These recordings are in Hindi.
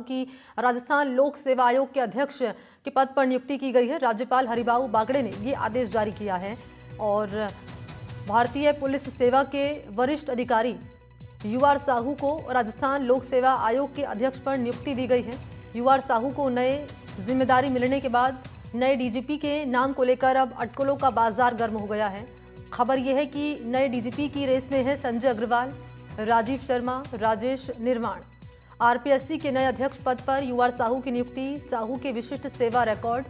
की राजस्थान लोक सेवा आयोग के अध्यक्ष के पद पर नियुक्ति की गई है। राज्यपाल हरिबाऊ बागड़े ने ये आदेश जारी किया है और भारतीय पुलिस सेवा के वरिष्ठ अधिकारी यूआर साहू को राजस्थान लोक सेवा आयोग के अध्यक्ष पर नियुक्ति दी गई है। यूआर साहू को नए जिम्मेदारी मिलने के बाद नए डीजीपी के नाम को लेकर अब अटकलों का बाजार गर्म हो गया है। खबर यह है कि नए डीजीपी की रेस में है संजय अग्रवाल, राजीव शर्मा, राजेश निर्माण। आरपीएससी के नए अध्यक्ष पद पर यूआर साहू की नियुक्ति साहू के विशिष्ट सेवा रिकॉर्ड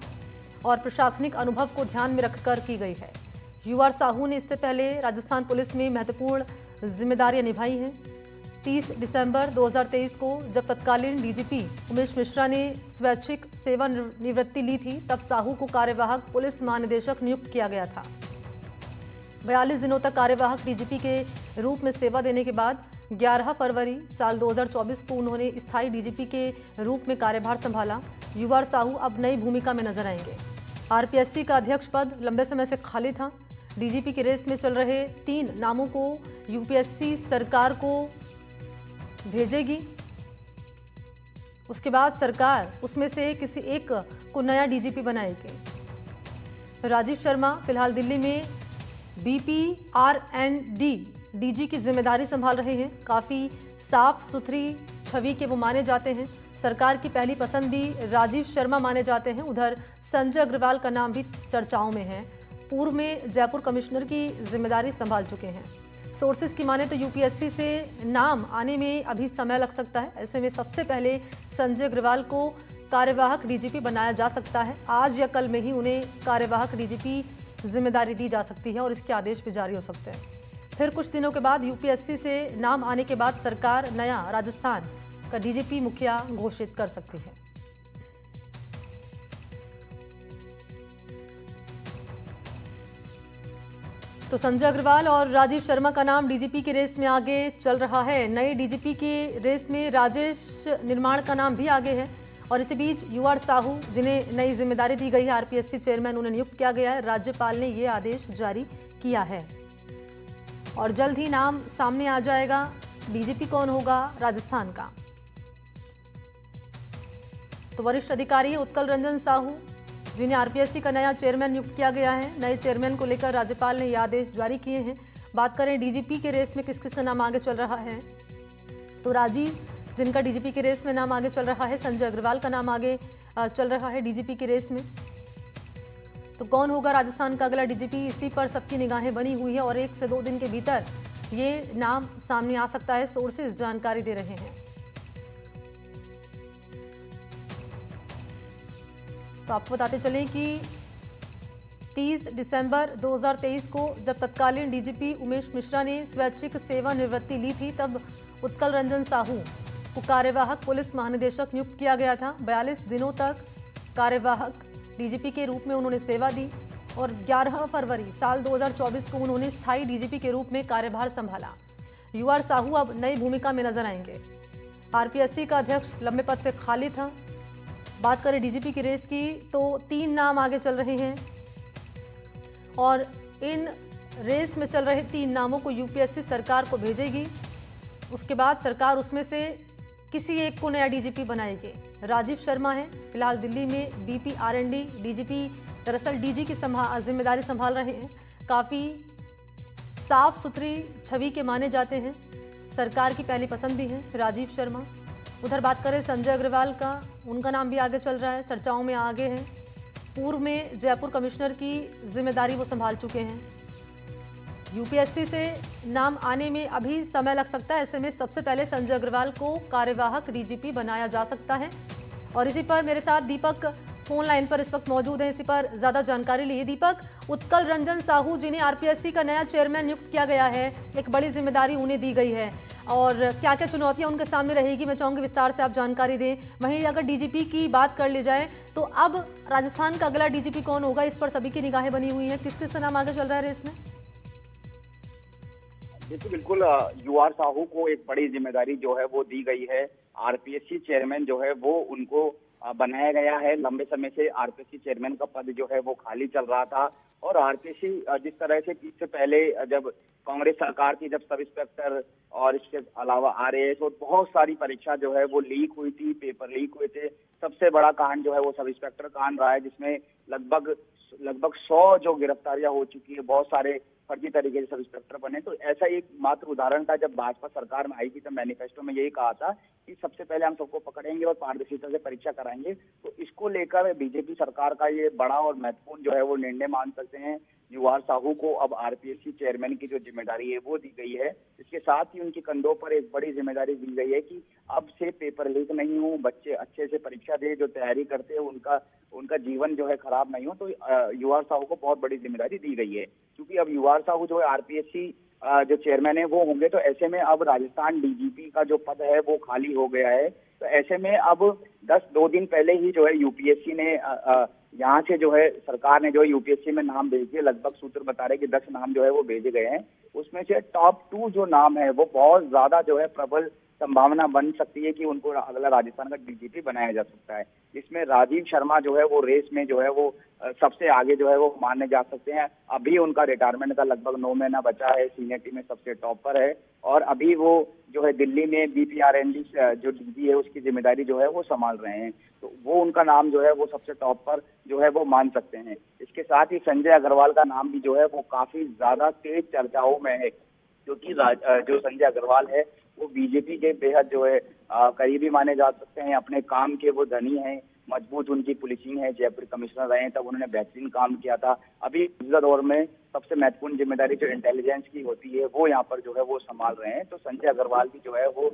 और प्रशासनिक अनुभव को ध्यान में रखकर की गई है। यूआर साहू ने इससे पहले राजस्थान पुलिस में महत्वपूर्ण जिम्मेदारियां निभाई हैं। 30 दिसंबर 2023 को जब तत्कालीन डीजीपी उमेश मिश्रा ने स्वैच्छिक सेवानिवृत्ति ली थी, तब साहू को कार्यवाहक पुलिस महानिदेशक नियुक्त किया गया था। 42 दिनों तक कार्यवाहक डीजीपी के रूप में सेवा देने के बाद 11 फरवरी साल 2024 को उन्होंने स्थायी डीजीपी के रूप में कार्यभार संभाला। यूआर साहू अब नई भूमिका में नजर आएंगे। आरपीएससी का अध्यक्ष पद लंबे समय से खाली था। डीजीपी की रेस में चल रहे 3 नामों को यूपीएससी सरकार को भेजेगी। उसके बाद सरकार उसमें से किसी एक को नया डीजीपी बनाएगी। राजीव शर्मा फिलहाल दिल्ली में बीपीआरएनडी डीजी की जिम्मेदारी संभाल रहे हैं। काफी साफ सुथरी छवि के वो माने जाते हैं। सरकार की पहली पसंद भी राजीव शर्मा माने जाते हैं। उधर संजय अग्रवाल का नाम भी चर्चाओं में है। पूर्व में जयपुर कमिश्नर की जिम्मेदारी संभाल चुके हैं। सोर्सेज की माने तो यूपीएससी से नाम आने में अभी समय लग सकता है। ऐसे में सबसे पहले संजय अग्रवाल को कार्यवाहक डीजीपी बनाया जा सकता है। आज या कल में ही उन्हें कार्यवाहक डीजीपी जिम्मेदारी दी जा सकती है और इसके आदेश भी जारी हो सकते हैं। फिर कुछ दिनों के बाद यूपीएससी से नाम आने के बाद सरकार नया राजस्थान का डीजीपी मुखिया घोषित कर सकती है। तो संजय अग्रवाल और राजीव शर्मा का नाम डीजीपी की रेस में आगे चल रहा है। नए डीजीपी की रेस में राजेश निर्माण का नाम भी आगे है और इसी बीच यूआर साहू, जिन्हें नई जिम्मेदारी दी गई है, आरपीएससी चेयरमैन उन्हें नियुक्त किया गया है। राज्यपाल ने यह आदेश जारी किया है और जल्द ही नाम सामने आ जाएगा। डीजीपी कौन होगा राजस्थान का? तो वरिष्ठ अधिकारी उत्कल रंजन साहू, जिन्हें आरपीएससी का नया चेयरमैन नियुक्त किया गया है। नए चेयरमैन को लेकर राज्यपाल ने यह आदेश जारी किए हैं। बात करें डीजीपी के रेस में किस किस का नाम आगे चल रहा है, तो राजीव, जिनका डीजीपी के रेस में नाम आगे चल रहा है, संजय अग्रवाल का नाम आगे चल रहा है डीजीपी की रेस में। तो कौन होगा राजस्थान का अगला डीजीपी, इसी पर सबकी निगाहें बनी हुई है और 1 से 2 दिन के भीतर ये नाम सामने आ सकता है। सोर्सेज जानकारी दे रहे हैं। तो आपको बताते चलें कि 30 दिसंबर 2023 को जब तत्कालीन डीजीपी उमेश मिश्रा ने स्वैच्छिक सेवानिवृत्ति ली थी, तब उत्कल रंजन साहू को कार्यवाहक पुलिस महानिदेशक नियुक्त किया गया था। 42 दिनों तक कार्यवाहक डीजीपी के रूप में उन्होंने सेवा दी और 11 फरवरी साल 2024 को उन्होंने स्थायी डीजीपी के रूप में कार्यभार संभाला। यूआर साहू अब नई भूमिका में नजर आएंगे। आरपीएससी का अध्यक्ष लंबे पद से खाली था। बात करें डीजीपी की रेस की, तो 3 नाम आगे चल रहे हैं और इन रेस में चल रहे 3 नामों को यूपीएससी सरकार को भेजेगी। उसके बाद सरकार उसमें से किसी एक को नया डीजीपी बनाएगी। राजीव शर्मा है, फिलहाल दिल्ली में बीपीआरएनडी डीजीपी, दरअसल डीजी की जिम्मेदारी संभाल रहे हैं। काफ़ी साफ सुथरी छवि के माने जाते हैं। सरकार की पहली पसंद भी है राजीव शर्मा। उधर बात करें संजय अग्रवाल का, उनका नाम भी आगे चल रहा है, चर्चाओं में आगे हैं। पूर्व में जयपुर कमिश्नर की जिम्मेदारी वो संभाल चुके हैं। यूपीएससी से नाम आने में अभी समय लग सकता है। ऐसे में सबसे पहले संजय अग्रवाल को कार्यवाहक डीजीपी बनाया जा सकता है। और इसी पर मेरे साथ दीपक फोन लाइन पर इस वक्त मौजूद हैं, इसी पर ज्यादा जानकारी लिए। दीपक, उत्कल रंजन साहू, जिन्हें आरपीएससी का नया चेयरमैन नियुक्त किया गया है, एक बड़ी जिम्मेदारी उन्हें दी गई है और क्या क्या चुनौतियां उनके सामने रहेगी, मैं चाहूंगी विस्तार से आप जानकारी दें। वहीं अगर डीजीपी की बात कर ली जाए तो अब राजस्थान का अगला डीजीपी कौन होगा, इस पर सभी की निगाहें बनी हुई हैं। किस किस का नाम आगे चल रहा है रेस में? देखिए, बिल्कुल यूआर साहू को एक बड़ी जिम्मेदारी जो है वो दी गई है। आरपीएससी चेयरमैन जो है वो उनको बनाया गया है। लंबे समय से आरपीएससी चेयरमैन का पद जो है वो खाली चल रहा था और आरपीएससी जिस तरह से इससे पहले जब कांग्रेस सरकार की जब सब इंस्पेक्टर और इसके अलावा आरएएस और बहुत सारी परीक्षा जो है वो लीक हुई थी, पेपर लीक हुए थे। सबसे बड़ा कांड जो है वो सब इंस्पेक्टर कांड रहा है, जिसमें लगभग 100 जो गिरफ्तारियां हो चुकी है, बहुत सारे फर्जी तरीके से सब इंस्पेक्टर बने। तो ऐसा एक मात्र उदाहरण था जब भाजपा सरकार में आई थी, तब मैनिफेस्टो में यही कहा था कि सबसे पहले हम सबको पकड़ेंगे और पारदर्शिता से परीक्षा कराएंगे। तो इसको लेकर बीजेपी सरकार का ये बड़ा और महत्वपूर्ण जो है वो निर्णय मान सकते हैं। यूआर साहू को अब आरपीएससी चेयरमैन की जो जिम्मेदारी है वो दी गई है। इसके साथ ही उनके कंधों पर एक बड़ी जिम्मेदारी दी गई है कि अब से पेपर लीक नहीं हो, बच्चे अच्छे से परीक्षा दे, जो तैयारी करते हैं उनका जीवन जो है खराब नहीं हो। तो यूआर साहू को बहुत बड़ी जिम्मेदारी दी गई है, क्योंकि अब यूआर साहू जो है आरपीएससी जो चेयरमैन है वो होंगे। तो ऐसे में अब राजस्थान डीजीपी का जो पद है वो खाली हो गया है। तो ऐसे में अब 2 दिन पहले ही जो है यूपीएससी ने यहाँ से जो है सरकार ने जो है यूपीएससी में नाम भेज दिए। लगभग सूत्र बता रहे कि 10 नाम जो है वो भेजे गए हैं। उसमें से टॉप 2 जो नाम है वो बहुत ज्यादा जो है प्रबल संभावना बन सकती है कि उनको अगला राजस्थान का डीजीपी बनाया जा सकता है। जिसमें राजीव शर्मा जो है वो रेस में जो है वो सबसे आगे जो है वो माने जा सकते हैं। अभी उनका रिटायरमेंट का लगभग 9 महीना बचा है, सीनियरिटी में सबसे टॉप पर है और अभी वो जो है दिल्ली में बीपीआरएनडी जो डीजी है उसकी जिम्मेदारी जो है वो संभाल रहे हैं। तो वो उनका नाम जो है वो सबसे टॉप पर जो है वो मान सकते हैं। इसके साथ ही संजय अग्रवाल का नाम भी जो है वो काफी ज्यादा तेज चर्चाओं में है, क्योंकि जो संजय अग्रवाल है वो बीजेपी के बेहद जो है करीबी माने जा सकते हैं। अपने काम के वो धनी हैं, मजबूत उनकी पुलिसिंग है। जयपुर कमिश्नर रहे हैं तब उन्होंने बेहतरीन काम किया था। अभी मौजूदा दौर में सबसे महत्वपूर्ण जिम्मेदारी जो इंटेलिजेंस की होती है वो यहाँ पर जो है वो संभाल रहे हैं। तो संजय अग्रवाल भी जो है वो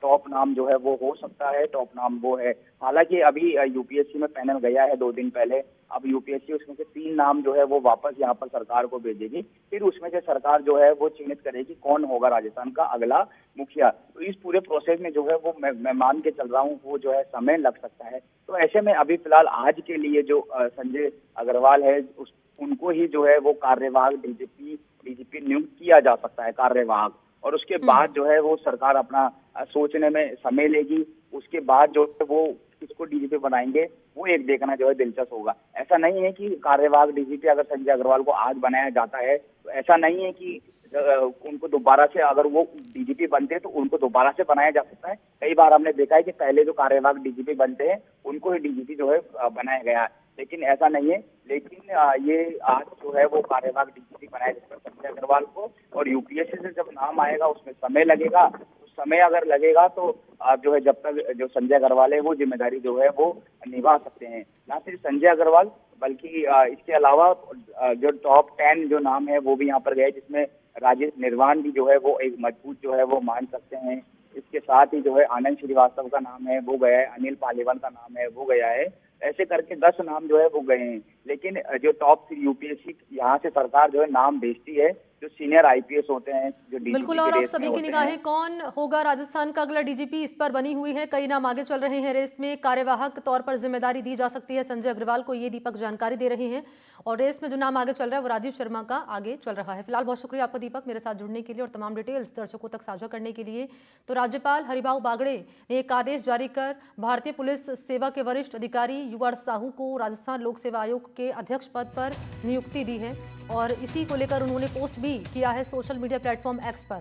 टॉप नाम जो है वो हो सकता है, टॉप नाम वो है। हालांकि अभी यूपीएससी में पैनल गया है 2 दिन पहले। अब यूपीएससी उसमें से 3 नाम जो है वो वापस यहाँ पर सरकार को भेजेगी। फिर उसमें से सरकार जो है वो चिन्हित करेगी कौन होगा राजस्थान का अगला मुखिया। तो इस पूरे प्रोसेस में जो है वो मैं मान के चल रहा हूँ वो जो है समय लग सकता है। तो ऐसे में अभी फिलहाल आज के लिए जो संजय अग्रवाल है उनको ही जो है वो कार्यवाहक डीजीपी नियुक्त किया जा सकता है, कार्यवाहक। और उसके बाद जो है वो सरकार अपना सोचने में समय लेगी। उसके बाद जो है वो किसको डीजीपी बनाएंगे वो एक देखना जो है दिलचस्प होगा। ऐसा नहीं है कि कार्यवाहक डीजीपी अगर संजय अग्रवाल को आज बनाया जाता है तो ऐसा नहीं है कि उनको दोबारा से अगर वो डीजीपी बनते हैं तो उनको दोबारा से बनाया जा सकता है। कई बार हमने देखा है कि पहले जो कार्यवाहक डीजीपी बनते हैं उनको ही डीजीपी जो है बनाया गया है, लेकिन ऐसा नहीं है। लेकिन ये आज जो है वो कार्यवाहक डीजीपी बनाया जाएगा संजय अग्रवाल को, और यूपीएससी से जब नाम आएगा उसमें समय लगेगा। समय अगर लगेगा तो जो है जब तक जो संजय अग्रवाल है वो जिम्मेदारी जो है वो निभा सकते हैं। ना सिर्फ संजय अग्रवाल बल्कि इसके अलावा जो टॉप 10 जो नाम है वो भी यहाँ पर गए, जिसमें राजेश निर्वाण भी जो है वो एक मजबूत जो है वो मान सकते हैं। इसके साथ ही जो है आनंद श्रीवास्तव का नाम है वो गया है, अनिल पालीवाल का नाम है वो गया है। ऐसे करके 10 नाम जो है वो गए हैं। लेकिन जो टॉप यूपीएससी यहाँ से सरकार जो है नाम भेजती है, जो सीनियर आईपीएस होते हैं, जो डीजीपी बिल्कुल। और आप सभी की निगाहें कौन होगा राजस्थान का अगला डीजीपी इस पर बनी हुई है। कई नाम आगे चल रहे हैं रेस में। कार्यवाहक तौर पर जिम्मेदारी दी जा सकती है संजय अग्रवाल को, ये दीपक जानकारी दे रहे हैं। और रेस में जो नाम आगे चल रहा है वो राजीव शर्मा का आगे चल रहा है। फिलहाल बहुत शुक्रिया आपका दीपक, मेरे साथ जुड़ने के लिए और तमाम डिटेल्स दर्शकों तक साझा करने के लिए। तो राज्यपाल हरिभाऊ बागड़े ने एक आदेश जारी कर भारतीय पुलिस सेवा के वरिष्ठ अधिकारी यूआर साहू को राजस्थान लोक सेवा आयोग के अध्यक्ष पद पर नियुक्ति दी है और इसी को लेकर उन्होंने पोस्ट भी किया है सोशल मीडिया प्लेटफॉर्म एक्स पर।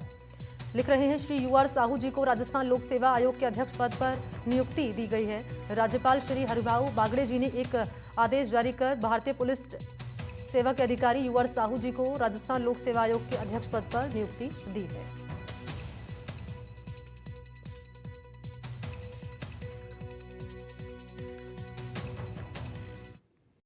लिख रहे हैं, श्री यूआर साहू जी को राजस्थान लोक सेवा आयोग के अध्यक्ष पद पर नियुक्ति दी गई है। राज्यपाल श्री हरिभाऊ बागड़े जी ने एक आदेश जारी कर भारतीय पुलिस सेवा के अधिकारी यूआर साहू जी को राजस्थान लोक सेवा आयोग के अध्यक्ष पद पर नियुक्ति दी है।